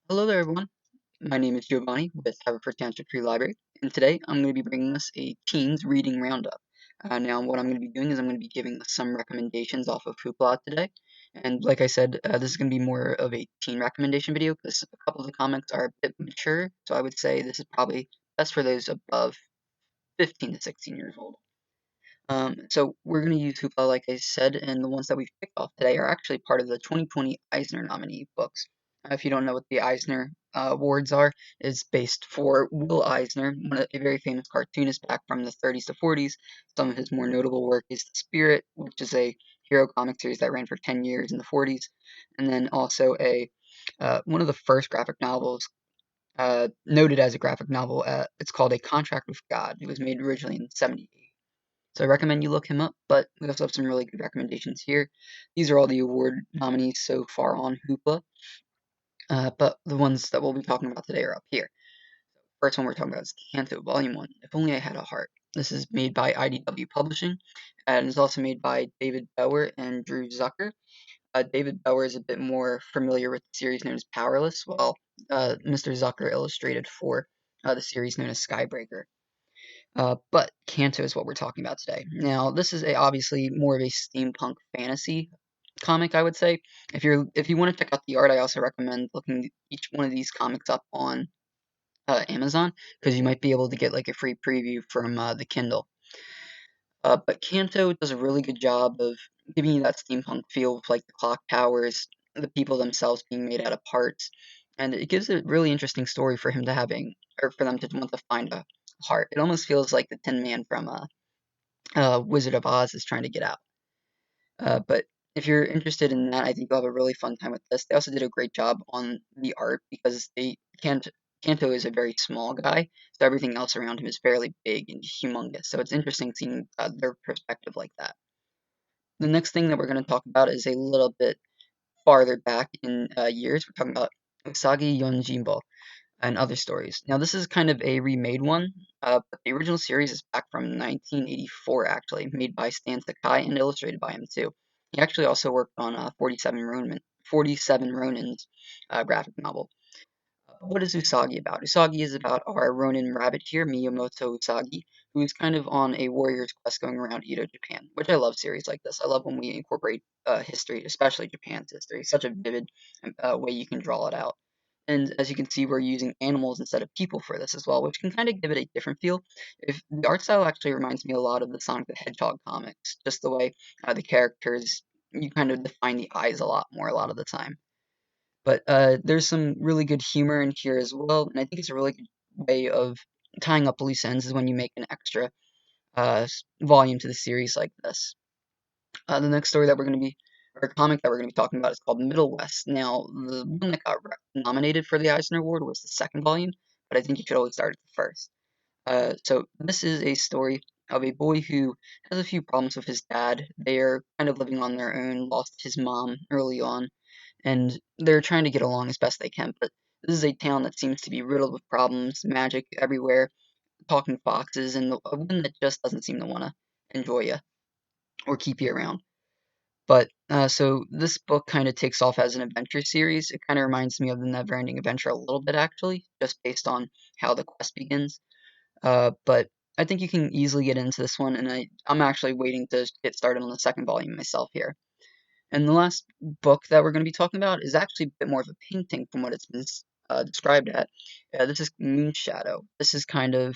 Hello there, everyone. My name is Giovanni with Haverford Township Free Library, and today I'm going to be bringing us a teens reading roundup. Now, what I'm going to be doing is I'm going to be giving us some recommendations off of Hoopla today, and like I said, this is going to be more of a teen recommendation video because a couple of the comics are a bit mature, so I would say this is probably best for those above 15 to 16 years old. So we're going to use Hoopla, like I said, and the ones that we've picked off today are actually part of the 2020 Eisner Nominee books. If you don't know what the Eisner Awards are, it's based for Will Eisner, a very famous cartoonist back from the 30s to 40s. Some of his more notable work is The Spirit, which is a hero comic series that ran for 10 years in the 40s, and then also a one of the first graphic novels noted as a graphic novel. It's called A Contract with God. It was made originally in '78. So I recommend you look him up, but we also have some really good recommendations here. These are all the award nominees so far on Hoopla, but the ones that we'll be talking about today are up here. First one we're talking about is Canto Volume 1, If Only I Had a Heart. This is made by IDW Publishing, and is also made by David Bauer and Drew Zucker. David Bauer is a bit more familiar with the series known as Powerless, while Mr. Zucker illustrated for the series known as Skybreaker. But Kanto is what we're talking about today. Now, this is obviously more of a steampunk fantasy comic, I would say. If you want to check out the art, I also recommend looking each one of these comics up on Amazon because you might be able to get like a free preview from the Kindle. But Kanto does a really good job of giving you that steampunk feel with like the clock towers, the people themselves being made out of parts, and it gives a really interesting story for him to or for them to want to find a heart. It almost feels like the Tin Man from Wizard of Oz is trying to get out. But if you're interested in that, I think you'll have a really fun time with this. They also did a great job on the art because Kanto is a very small guy, so everything else around him is fairly big and humongous. So it's interesting seeing their perspective like that. The next thing that we're going to talk about is a little bit farther back in years. We're talking about Usagi Yonjimbo and other stories. Now, this is kind of a remade one, but the original series is back from 1984, actually, made by Stan Sakai and illustrated by him too. He actually also worked on 47 Ronin's graphic novel. What is Usagi about? Usagi is about our Ronin rabbit here, Miyamoto Usagi, who is kind of on a warrior's quest going around Edo, Japan, which I love series like this. I love when we incorporate history, especially Japan's history. Such a vivid way you can draw it out. And as you can see, we're using animals instead of people for this as well, which can kind of give it a different feel. If the art style actually reminds me a lot of the Sonic the Hedgehog comics, just the way the characters, you kind of define the eyes a lot more a lot of the time. But there's some really good humor in here as well, and I think it's a really good way of tying up loose ends is when you make an extra volume to the series like this. The next story that we're going to be, or comic that we're going to be talking about is called Middle West. Now, the one that got nominated for the Eisner Award was the second volume, but I think you should always start at the first. So this is a story of a boy who has a few problems with his dad. They are kind of living on their own, lost his mom early on, and they're trying to get along as best they can. But this is a town that seems to be riddled with problems, magic everywhere, talking foxes, and a one that just doesn't seem to want to enjoy you or keep you around. But so this book kind of takes off as an adventure series. It kind of reminds me of the Never-Ending Adventure a little bit, actually, just based on how the quest begins. But I think you can easily get into this one, and I'm actually waiting to get started on the second volume myself here. And the last book that we're going to be talking about is actually a bit more of a painting from what it's been described at. This is Moonshadow. This is kind of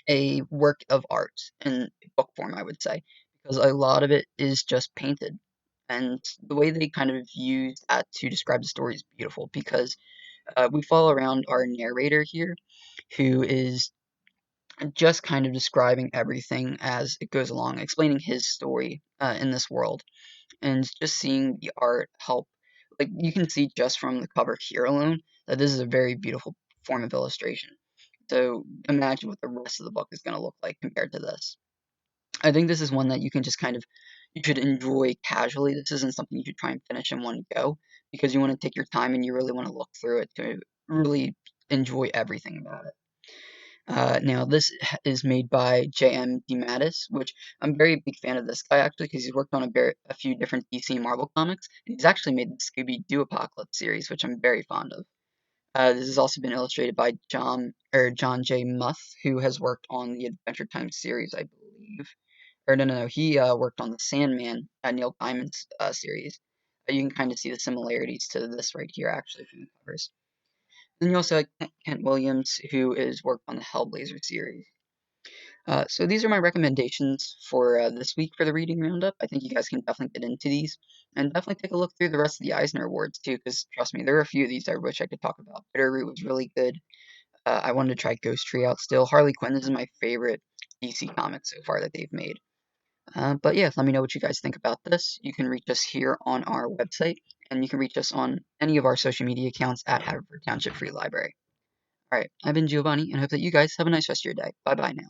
a work of art in book form, I would say, because a lot of it is just painted. And the way they kind of use that to describe the story is beautiful because we follow around our narrator here, who is just kind of describing everything as it goes along, explaining his story in this world and just seeing the art help. Like you can see just from the cover here alone that this is a very beautiful form of illustration. So imagine what the rest of the book is going to look like compared to this. I think this is one that you can just kind of you should enjoy casually. This isn't something you should try and finish in one go because you want to take your time and you really want to look through it to really enjoy everything about it. Now, is made by J.M. DeMatteis, which I'm a very big fan of this guy actually because he's worked on a few different DC and Marvel comics. And he's actually made the Scooby Doo Apocalypse series, which I'm very fond of. This has also been illustrated by John J. Muth, who has worked on the Adventure Time series, I believe. Or no, he worked on the Sandman, Neil Gaiman's series. You can kind of see the similarities to this right here, actually, from the covers. Then you also have Kent Williams, who is worked on the Hellblazer series. So these are my recommendations for this week for the reading roundup. I think you guys can definitely get into these, and definitely take a look through the rest of the Eisner Awards too, because trust me, there are a few of these I wish I could talk about. Bitterroot was really good. I wanted to try Ghost Tree out still. Harley Quinn, this is my favorite DC comic so far that they've made. But yeah, let me know what you guys think about this. You can reach us here on our website, and you can reach us on any of our social media accounts at Haverford Township Free Library. All right, I've been Giovanni, and I hope that you guys have a nice rest of your day. Bye bye now.